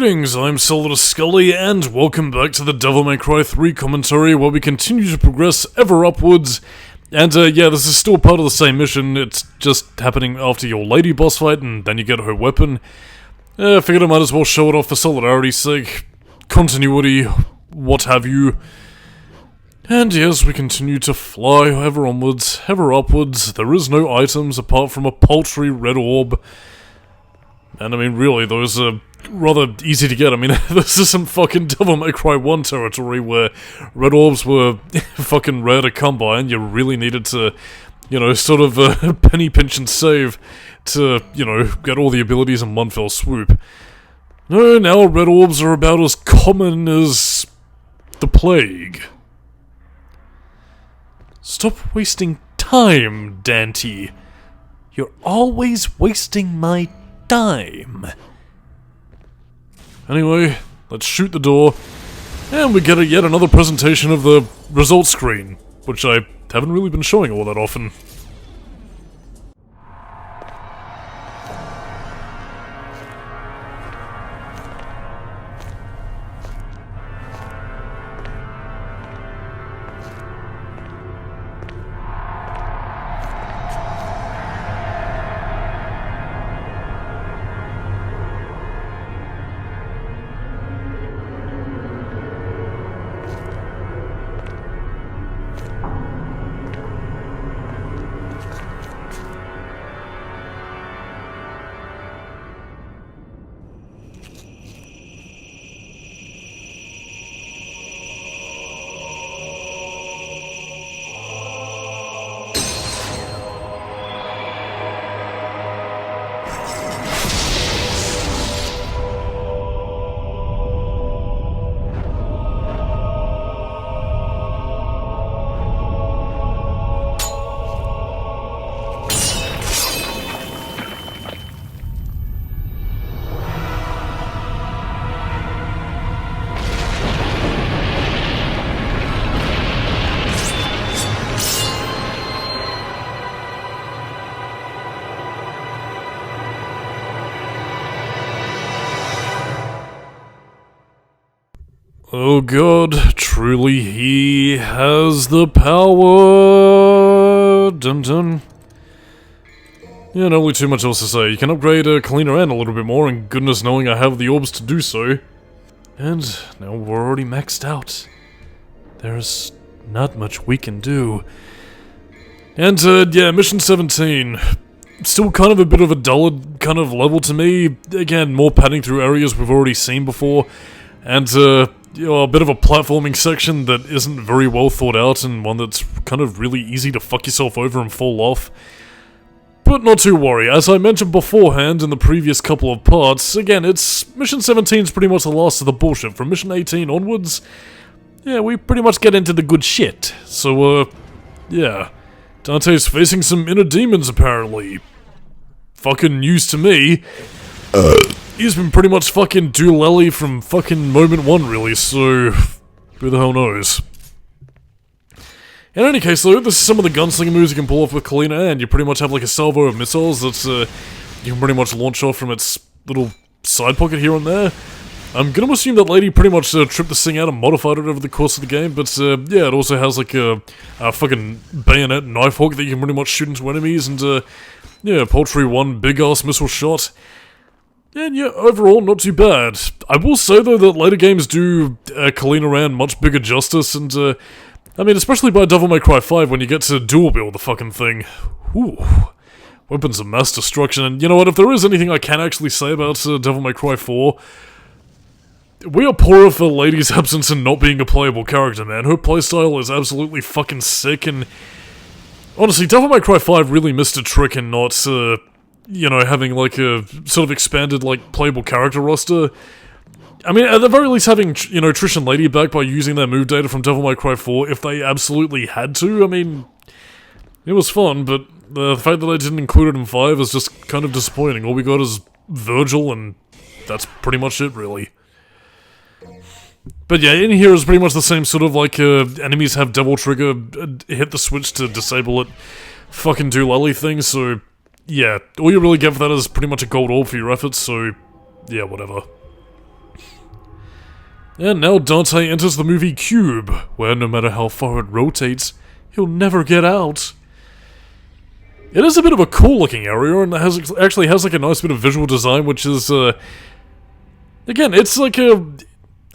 Greetings, I'm Solidus-Skully, and welcome back to the Devil May Cry 3 commentary, where we continue to progress ever upwards. And yeah, this is still part of the same mission. It's just happening after your lady boss fight, and then you get her weapon. I figured I might as well show it off for solidarity's sake. Continuity, what have you. And yes, we continue to fly ever onwards, ever upwards. There is no items apart from a paltry red orb. And I mean, really, those are rather easy to get. I mean, this isn't fucking Devil May Cry 1 territory where red orbs were fucking rare to come by and you really needed to, you know, sort of penny pinch and save to, you know, get all the abilities in one fell swoop. No, now red orbs are about as common as the plague. Stop wasting time, Dante. You're always wasting my time. Anyway, let's shoot the door, and we get yet another presentation of the results screen, which I haven't really been showing all that often. Oh god, truly he has the power! Dun dun. Yeah, not really too much else to say. You can upgrade Cleaner Ann a little bit more, and goodness knowing I have the orbs to do so. And now we're already maxed out. There's not much we can do. And yeah, Mission 17. Still kind of a bit of a dullard kind of level to me. Again, more padding through areas we've already seen before. And you know, a bit of a platforming section that isn't very well thought out, and one that's kind of really easy to fuck yourself over and fall off. But not to worry, as I mentioned beforehand in the previous couple of parts, again, Mission 17's pretty much the last of the bullshit. From Mission 18 onwards, yeah, we pretty much get into the good shit. So, yeah. Dante's facing some inner demons, apparently. Fucking news to me. He's been pretty much fucking Doolally from fucking moment one, really, so who the hell knows. In any case, though, this is some of the gunslinger moves you can pull off with Kalina, and you pretty much have like a salvo of missiles that you can pretty much launch off from its little side pocket here and there. I'm gonna assume that lady pretty much tripped this thing out and modified it over the course of the game, but yeah, it also has like a fucking bayonet knife hook that you can pretty much shoot into enemies, and yeah, paltry one big-ass missile shot. And yeah, overall, not too bad. I will say, though, that later games do Kalina Ann much bigger justice, and, I mean, especially by Devil May Cry 5, when you get to dual-wield the fucking thing. Ooh. Weapons of mass destruction, and you know what, if there is anything I can actually say about Devil May Cry 4, we are poorer for Lady's absence and not being a playable character, man. Her playstyle is absolutely fucking sick, and honestly, Devil May Cry 5 really missed a trick in not, you know, having like a sort of expanded, like, playable character roster. I mean, at the very least having, you know, Trish and Lady back by using their move data from Devil May Cry 4 if they absolutely had to. I mean, it was fun, but the fact that they didn't include it in 5 is just kind of disappointing. All we got is Virgil, and that's pretty much it, really. But yeah, in here is pretty much the same sort of like, enemies have double trigger, hit the switch to disable it, fucking do lolly thing, so yeah, all you really get for that is pretty much a gold orb for your efforts, so yeah, whatever. And now Dante enters the movie Cube, where no matter how far it rotates, he'll never get out. It is a bit of a cool looking area, and it actually has like a nice bit of visual design, which is, again, it's like a,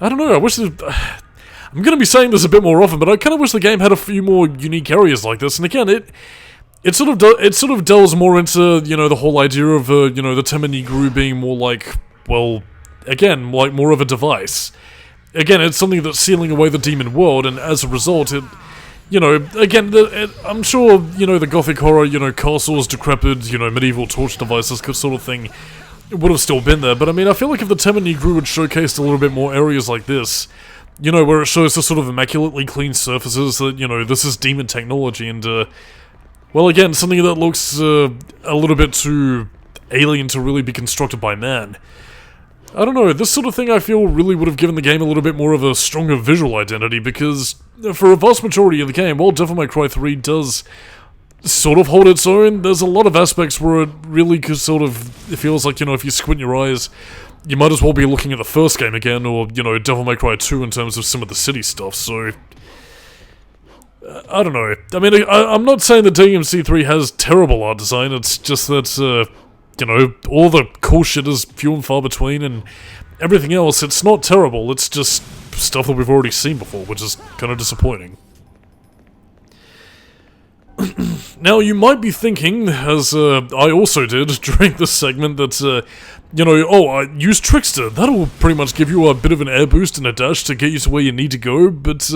I don't know, I wish I'm gonna be saying this a bit more often, but I kind of wish the game had a few more unique areas like this, and again, it sort of delves more into, you know, the whole idea of, you know, the Tema Negru being more like, well, again, like more of a device. Again, it's something that's sealing away the demon world, and as a result, it, you know, again, I'm sure, you know, the gothic horror, you know, castles, decrepit, you know, medieval torch devices sort of thing would have still been there, but I mean, I feel like if the Tema Negru had showcased a little bit more areas like this, you know, where it shows the sort of immaculately clean surfaces that, you know, this is demon technology, and, well, again, something that looks a little bit too alien to really be constructed by man. I don't know, this sort of thing I feel really would have given the game a little bit more of a stronger visual identity, because for a vast majority of the game, while Devil May Cry 3 does sort of hold its own, there's a lot of aspects where it really sort of, it feels like, you know, if you squint your eyes, you might as well be looking at the first game again, or, you know, Devil May Cry 2 in terms of some of the city stuff, so I don't know. I mean, I'm not saying that DMC3 has terrible art design, it's just that, you know, all the cool shit is few and far between, and everything else, it's not terrible, it's just stuff that we've already seen before, which is kind of disappointing. Now, you might be thinking, as I also did during this segment, that, you know, oh, use Trickster, that'll pretty much give you a bit of an air boost and a dash to get you to where you need to go, but,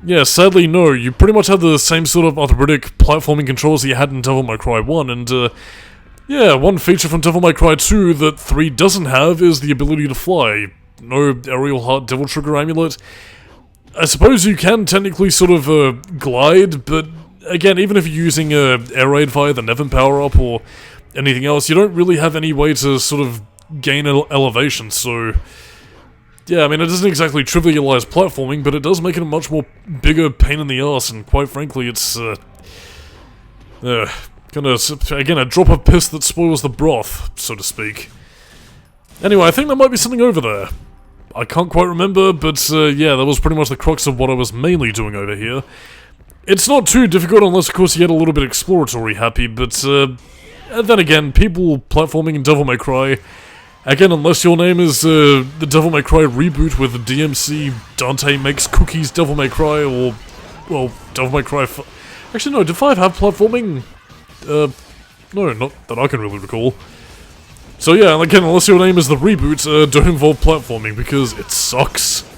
yeah, sadly no, you pretty much have the same sort of arthritic platforming controls that you had in Devil May Cry 1, and, yeah, one feature from Devil May Cry 2 that 3 doesn't have is the ability to fly. No aerial heart devil trigger amulet. I suppose you can technically sort of, glide, but again, even if you're using, air raid via the Nevin power-up or anything else, you don't really have any way to sort of gain elevation, so yeah, I mean, it doesn't exactly trivialize platforming, but it does make it a much more bigger pain in the ass, and quite frankly, it's, kind of, again, a drop of piss that spoils the broth, so to speak. Anyway, I think there might be something over there. I can't quite remember, but, yeah, that was pretty much the crux of what I was mainly doing over here. It's not too difficult unless, of course, you get a little bit exploratory happy, but, then again, people platforming in Devil May Cry, again, unless your name is, the Devil May Cry reboot with the DMC Dante Makes Cookies Devil May Cry, or, well, Devil May Cry actually, no, did 5 have platforming? No, not that I can really recall. So yeah, again, unless your name is the reboot, don't involve platforming, because it sucks.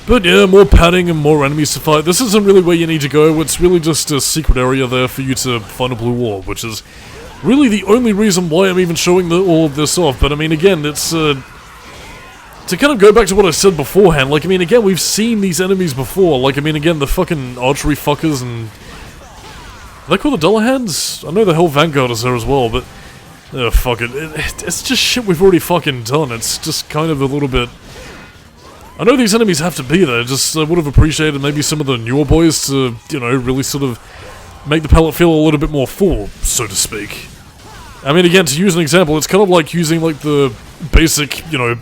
But yeah, more padding and more enemies to fight. This isn't really where you need to go, it's really just a secret area there for you to find a blue orb, which is really the only reason why I'm even showing all of this off. But I mean, again, it's, to kind of go back to what I said beforehand, like, I mean, again, we've seen these enemies before, like, I mean, again, the fucking archery fuckers and... Are they called the Dullahands? I know the Hell Vanguard is there as well, but... fuck it. It's just shit we've already fucking done, it's just kind of a little bit... I know these enemies have to be there, just I would have appreciated maybe some of the newer boys to, you know, really sort of make the palette feel a little bit more full, so to speak. I mean, again, to use an example, it's kind of like using, like, the basic, you know,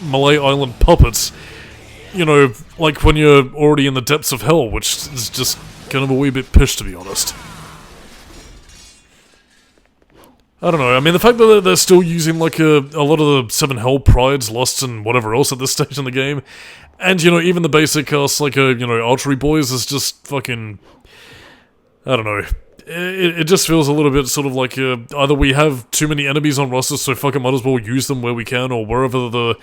Malay Island puppets, you know, like when you're already in the depths of hell, which is just kind of a wee bit pish, to be honest. I don't know, I mean, the fact that they're still using, like, a lot of the 7 Hell Prides, Lusts, and whatever else at this stage in the game, and, you know, even the basic cast, like, you know, archery boys is just fucking... I don't know. It just feels a little bit sort of like, either we have too many enemies on rosters, so fucking might as well use them where we can, or wherever the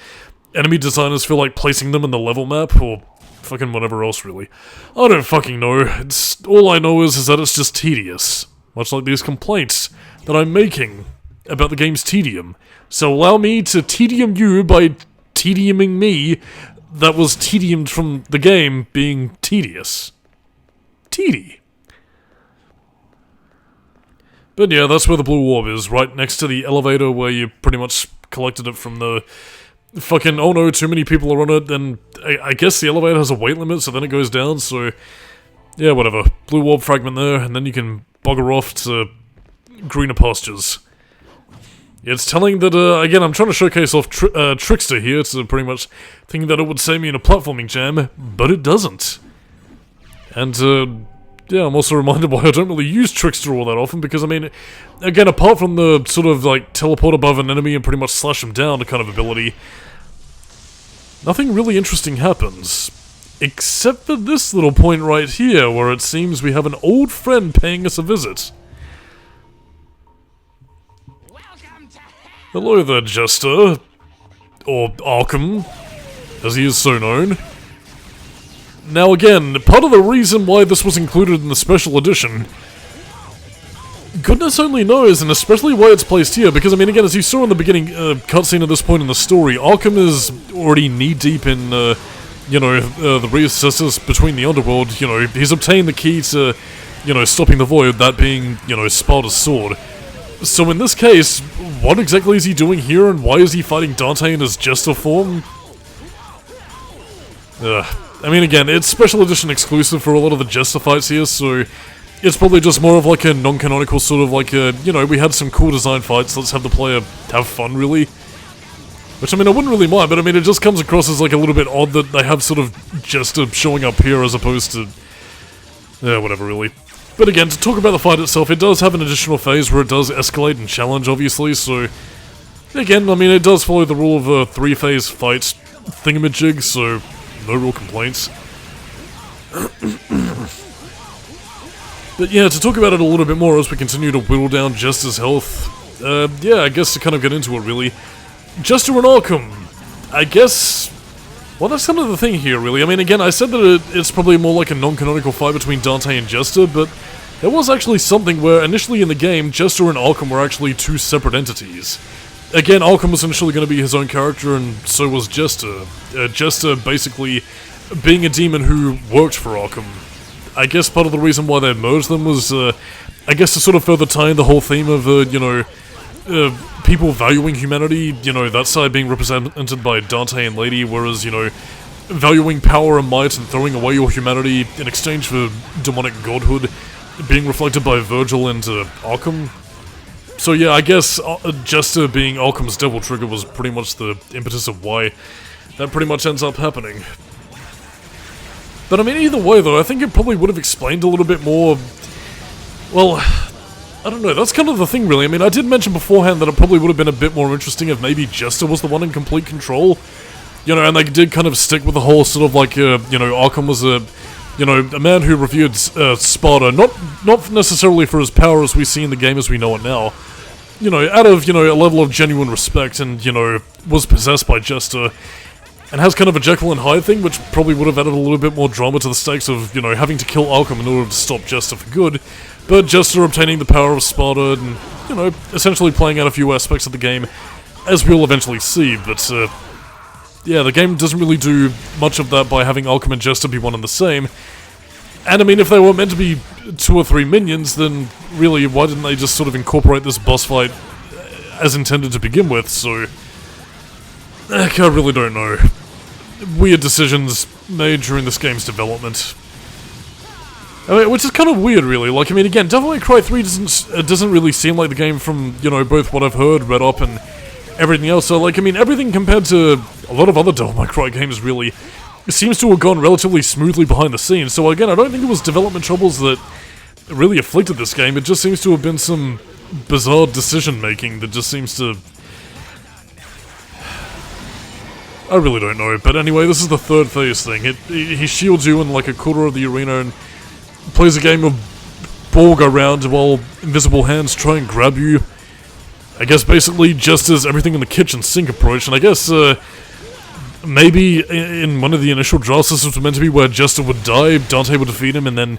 enemy designers feel like placing them in the level map, or fucking whatever else, really. I don't fucking know. All I know is that it's just tedious. Much like these complaints that I'm making about the game's tedium. So allow me to tedium you by tediuming me that was tediumed from the game being tedious. Tedi. But yeah, that's where the blue orb is, right next to the elevator where you pretty much collected it from the fucking, oh no, too many people are on it, then I guess the elevator has a weight limit, so then it goes down, so yeah, whatever. Blue orb fragment there, and then you can bugger off to greener pastures. It's telling that, again, I'm trying to showcase off Trickster here, to pretty much thinking that it would save me in a platforming jam, but it doesn't. And, yeah, I'm also reminded why I don't really use Trickster all that often, because, I mean, again, apart from the sort of, like, teleport above an enemy and pretty much slash them down kind of ability, nothing really interesting happens. Except for this little point right here, where it seems we have an old friend paying us a visit. Hello there, Jester. Or Arkham, as he is so known. Now again, part of the reason why this was included in the special edition, goodness only knows, and especially why it's placed here, because I mean again, as you saw in the beginning cutscene at this point in the story, Arkham is already knee-deep in, you know, the recesses between the underworld. You know, he's obtained the key to, you know, stopping the void, that being, you know, Sparta's sword. So in this case, what exactly is he doing here, and why is he fighting Dante in his Jester form? I mean, again, it's special edition exclusive for a lot of the Jester fights here, so it's probably just more of like a non-canonical sort of like a, you know, we had some cool design fights, let's have the player have fun, really. Which, I mean, I wouldn't really mind, but I mean, it just comes across as like a little bit odd that they have sort of Jester showing up here as opposed to, yeah, whatever, really. But again, to talk about the fight itself, it does have an additional phase where it does escalate and challenge, obviously, so again, I mean, it does follow the rule of a 3-phase fight thingamajig, so no real complaints. But yeah, to talk about it a little bit more as we continue to whittle down Jester's health, yeah, I guess to kind of get into it, really. Jester and Arkham, I guess, well, that's kind of the thing here, really. I mean, again, I said that it's probably more like a non-canonical fight between Dante and Jester, but there was actually something where, initially in the game, Jester and Arkham were actually two separate entities. Again, Arkham was initially going to be his own character, and so was Jester. Jester basically being a demon who worked for Arkham. I guess part of the reason why they merged them was, I guess to sort of further tie in the whole theme of, you know, people valuing humanity, you know, that side being represented by Dante and Lady, whereas, you know, valuing power and might and throwing away your humanity in exchange for demonic godhood being reflected by Virgil and Arkham. So yeah, I guess Jester being Arkham's devil trigger was pretty much the impetus of why that pretty much ends up happening. But I mean, either way though, I think it probably would have explained a little bit more, well, I don't know, that's kind of the thing really. I mean, I did mention beforehand that it probably would have been a bit more interesting if maybe Jester was the one in complete control. You know, and they did kind of stick with the whole sort of like, you know, Arkham was a, you know, a man who revered Sparta, not necessarily for his power as we see in the game as we know it now. You know, out of, you know, a level of genuine respect and, you know, was possessed by Jester. And has kind of a Jekyll and Hyde thing, which probably would have added a little bit more drama to the stakes of, you know, having to kill Arkham in order to stop Jester for good. But Jester obtaining the power of Sparta and, you know, essentially playing out a few aspects of the game, as we'll eventually see. But, yeah, the game doesn't really do much of that by having Arkham and Jester be one and the same. And I mean, if they were meant to be 2 or 3 minions, then really, why didn't they just sort of incorporate this boss fight as intended to begin with? So, I really don't know. Weird decisions made during this game's development. I mean, which is kind of weird, really. Like, I mean, again, Devil May Cry 3 doesn't really seem like the game from, you know, both what I've heard, read up, and everything else. So, like, I mean, everything compared to a lot of other Devil May Cry games, really, seems to have gone relatively smoothly behind the scenes. So, again, I don't think it was development troubles that really afflicted this game. It just seems to have been some bizarre decision-making that just seems to... I really don't know. But anyway, this is the 3rd phase thing. He shields you in, like, a quarter of the arena and plays a game of ball go round while invisible hands try and grab you. I guess basically just as everything in the kitchen sink approach, and I guess maybe in one of the initial drafts this was meant to be where Jester would die, Dante would defeat him, and then,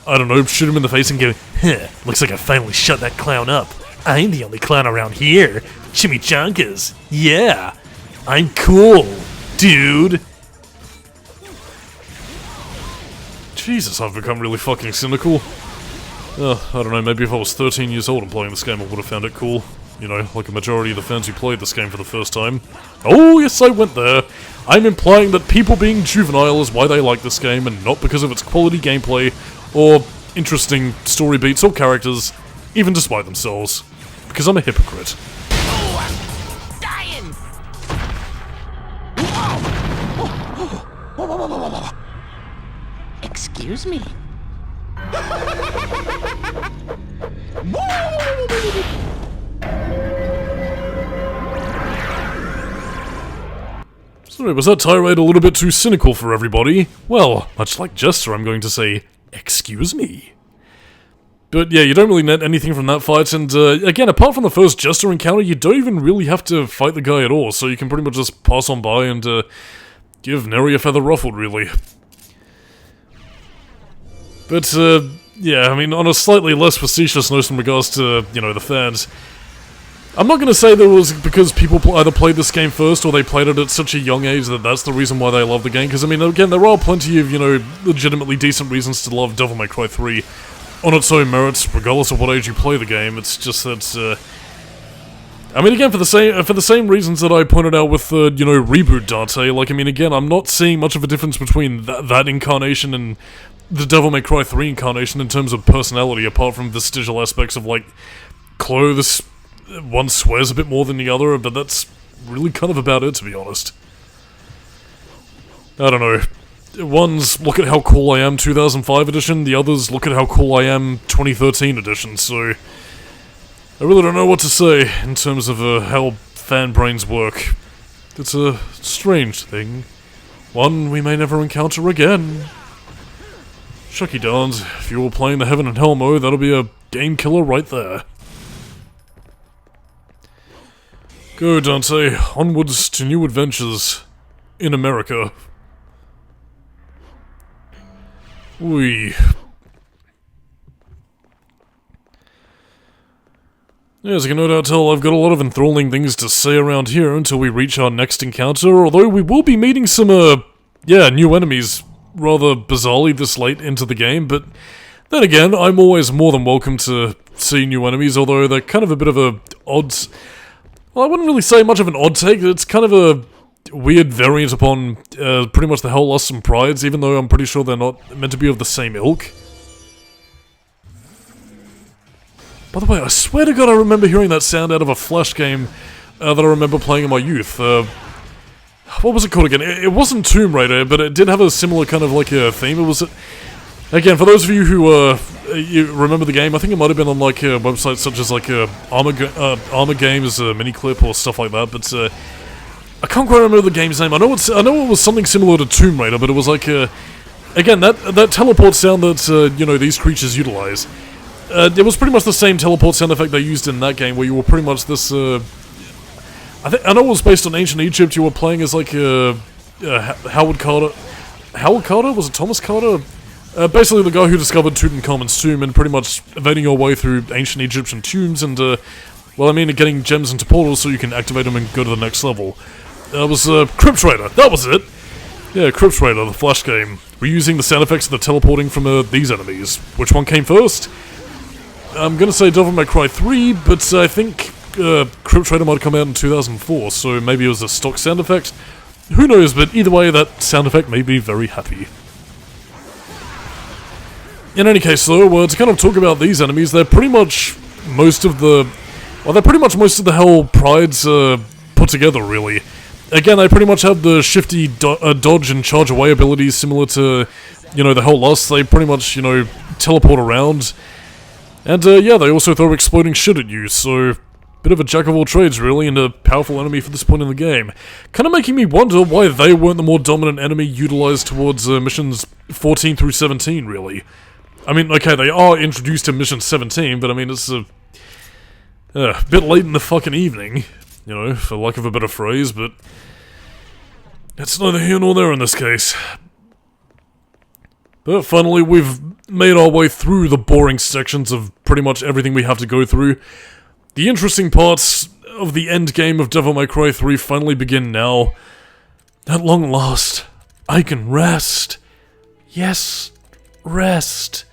I don't know, shoot him in the face and go, "Huh, looks like I finally shut that clown up. I'm the only clown around here. Chimichangas. Yeah, I'm cool, dude." Jesus, I've become really fucking cynical. I don't know, maybe if I was 13 years old and playing this game I would have found it cool. You know, like a majority of the fans who played this game for the first time. Oh, yes, I went there. I'm implying that people being juvenile is why they like this game, and not because of its quality gameplay, or interesting story beats or characters, even despite themselves. Because I'm a hypocrite. Excuse me. Sorry, was that tirade a little bit too cynical for everybody? Well, much like Jester, I'm going to say, excuse me. But yeah, you don't really net anything from that fight, and again, apart from the first Jester encounter, you don't even really have to fight the guy at all, so you can pretty much just pass on by and give nary a feather ruffled, really. But yeah, I mean, on a slightly less facetious note in regards to, you know, the fans, I'm not going to say that it was because people either played this game first or they played it at such a young age that that's the reason why they love the game, because I mean, again, there are plenty of, you know, legitimately decent reasons to love Devil May Cry 3 on its own merits, regardless of what age you play the game. It's just that, I mean, again, for the same reasons that I pointed out with, you know, Reboot Dante, like, I mean, again, I'm not seeing much of a difference between that incarnation and the Devil May Cry 3 incarnation in terms of personality, apart from vestigial aspects of, like, clothes. One swears a bit more than the other, but that's really kind of about it, to be honest. I don't know. One's look at how cool I am 2005 edition, the other's look at how cool I am 2013 edition, so I really don't know what to say in terms of how fan brains work. It's a strange thing. One we may never encounter again. Shucky darns, if you were playing the Heaven and Hell mode, that'll be a game killer right there. Go, Dante, onwards to new adventures in America. Whee. Yeah, as you can no doubt tell, I've got a lot of enthralling things to say around here until we reach our next encounter, although we will be meeting some, new enemies rather bizarrely this late into the game, but then again, I'm always more than welcome to see new enemies, although they're kind of a bit of a odd... Well, I wouldn't really say much of an odd take, it's kind of a weird variant upon pretty much the Hell Lusts and Prides, even though I'm pretty sure they're not meant to be of the same ilk. By the way, I swear to God I remember hearing that sound out of a Flash game that I remember playing in my youth. What was it called again? It wasn't Tomb Raider, but it did have a similar kind of like a theme. It was... Again, for those of you who you remember the game, I think it might have been on like websites such as like Armor Games, Miniclip or stuff like that. But I can't quite remember the game's name. I know it was something similar to Tomb Raider, but it was like again that teleport sound that you know, these creatures utilize. It was pretty much the same teleport sound effect they used in that game, where you were pretty much this. I know it was based on ancient Egypt. You were playing as like Howard Carter. Howard Carter? Was it Thomas Carter? Basically the guy who discovered Tutankhamun's tomb and pretty much evading your way through ancient Egyptian tombs and, well, I mean, getting gems into portals so you can activate them and go to the next level. That was, Crypt Raider, that was it! Yeah, Crypt Raider, the Flash game. We're using the sound effects of the teleporting from, these enemies. Which one came first? I'm gonna say Devil May Cry 3, but I think, Crypt Raider might have come out in 2004, so maybe it was a stock sound effect. Who knows, but either way, that sound effect made me very happy. In any case, though, to kind of talk about these enemies, they're pretty much most of the... Well, they're pretty much most of the Hell Prides put together, really. Again, they pretty much have the shifty dodge and charge away abilities similar to, you know, the Hell Lusts. They pretty much, you know, teleport around. And, yeah, they also throw exploding shit at you, so... Bit of a jack of all trades, really, and a powerful enemy for this point in the game. Kind of making me wonder why they weren't the more dominant enemy utilized towards missions 14 through 17, really. I mean, okay, they are introduced in Mission 17, but I mean, it's a bit late in the fucking evening, you know, for lack of a better phrase, but it's neither here nor there in this case. But finally, we've made our way through the boring sections of pretty much everything we have to go through. The interesting parts of the end game of Devil May Cry 3 finally begin now. At long last, I can rest. Yes, rest.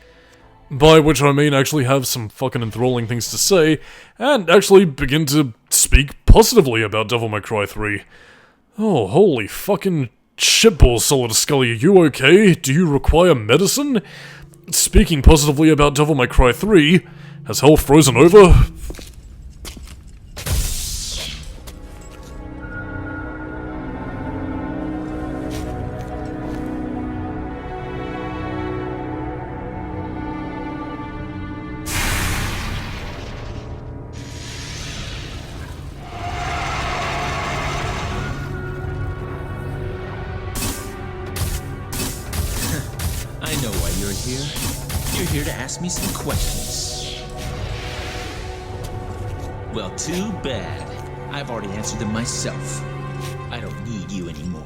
By which I mean actually have some fucking enthralling things to say, and actually begin to speak positively about Devil May Cry 3. Oh, holy fucking shitballs, Solidus-Skully, are you okay? Do you require medicine? Speaking positively about Devil May Cry 3, has hell frozen over? know why you're here. You're here to ask me some questions. Well, too bad. I've already answered them myself. I don't need you anymore.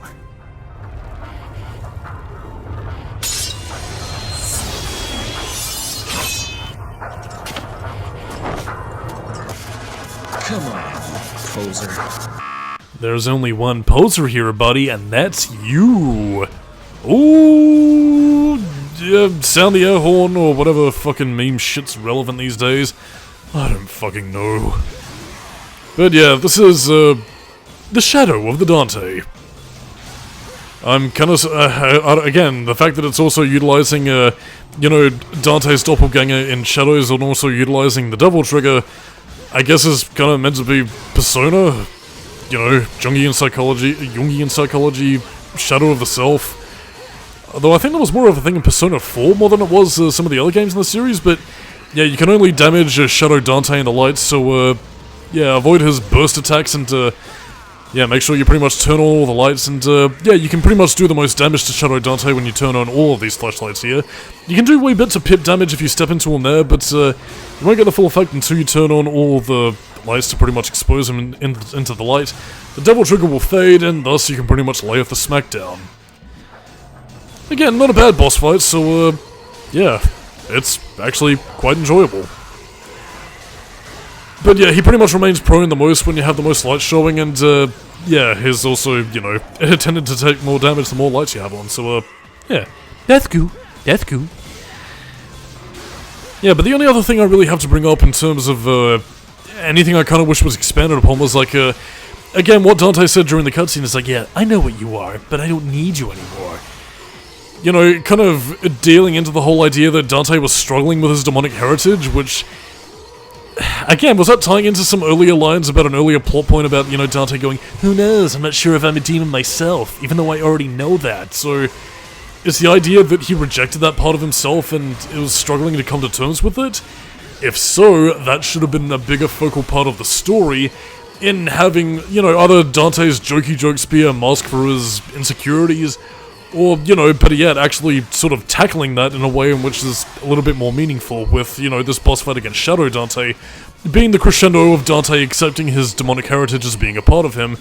Come on, poser. There's only one poser here, buddy, and that's you. Ooh, yeah, sound the air horn or whatever fucking meme shit's relevant these days. I don't fucking know. But yeah, this is, the shadow of the Dante. I'm kind of, again, the fact that it's also utilizing, you know, Dante's doppelganger in shadows and also utilizing the double trigger, I guess is kind of meant to be Persona, you know, Jungian psychology, shadow of the self. Although I think that was more of a thing in Persona 4 more than it was some of the other games in the series, but yeah, you can only damage Shadow Dante in the light, so yeah, avoid his burst attacks and yeah, make sure you pretty much turn on all the lights and yeah, you can pretty much do the most damage to Shadow Dante when you turn on all of these flashlights here. You can do wee bits of pip damage if you step into him there, but you won't get the full effect until you turn on all the lights to pretty much expose him into the light. The double trigger will fade, and thus you can pretty much lay off the smackdown. Again, not a bad boss fight, so yeah, it's actually quite enjoyable. But yeah, he pretty much remains prone the most when you have the most light showing, and yeah, he's also, you know, tended to take more damage the more lights you have on, so yeah, that's cool, that's cool. Yeah, but the only other thing I really have to bring up in terms of anything I kind of wish was expanded upon was like, again, what Dante said during the cutscene is like, yeah, I know what you are, but I don't need you anymore. You know, kind of dealing into the whole idea that Dante was struggling with his demonic heritage, which, again, was that tying into some earlier lines about an earlier plot point about, you know, Dante going, who knows, I'm not sure if I'm a demon myself, even though I already know that, so it's the idea that he rejected that part of himself and it was struggling to come to terms with it? If so, that should have been a bigger focal part of the story in having, you know, either Dante's jokey jokes be a mask for his insecurities, or, you know, better yet, actually sort of tackling that in a way in which is a little bit more meaningful with, you know, this boss fight against Shadow Dante being the crescendo of Dante accepting his demonic heritage as being a part of him,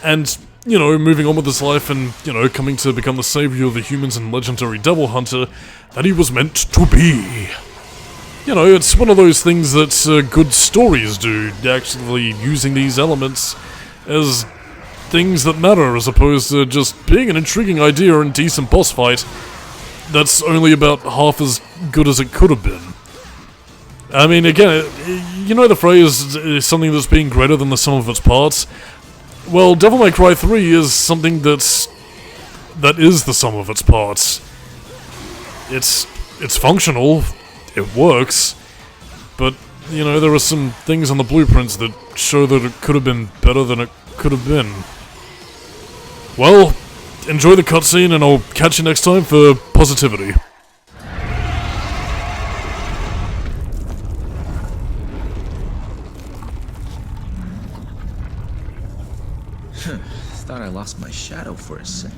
and, you know, moving on with his life and, you know, coming to become the savior of the humans and legendary devil hunter that he was meant to be. You know, it's one of those things that good stories do, actually using these elements as things that matter as opposed to just being an intriguing idea and decent boss fight that's only about half as good as it could have been. I mean, again, you know the phrase, something that's being greater than the sum of its parts? Well, Devil May Cry 3 is something that is the sum of its parts. It's functional, it works, but, you know, there are some things on the blueprints that show that it could have been better than it could have been. Well, enjoy the cutscene and I'll catch you next time for positivity. Thought I lost my shadow for a sec.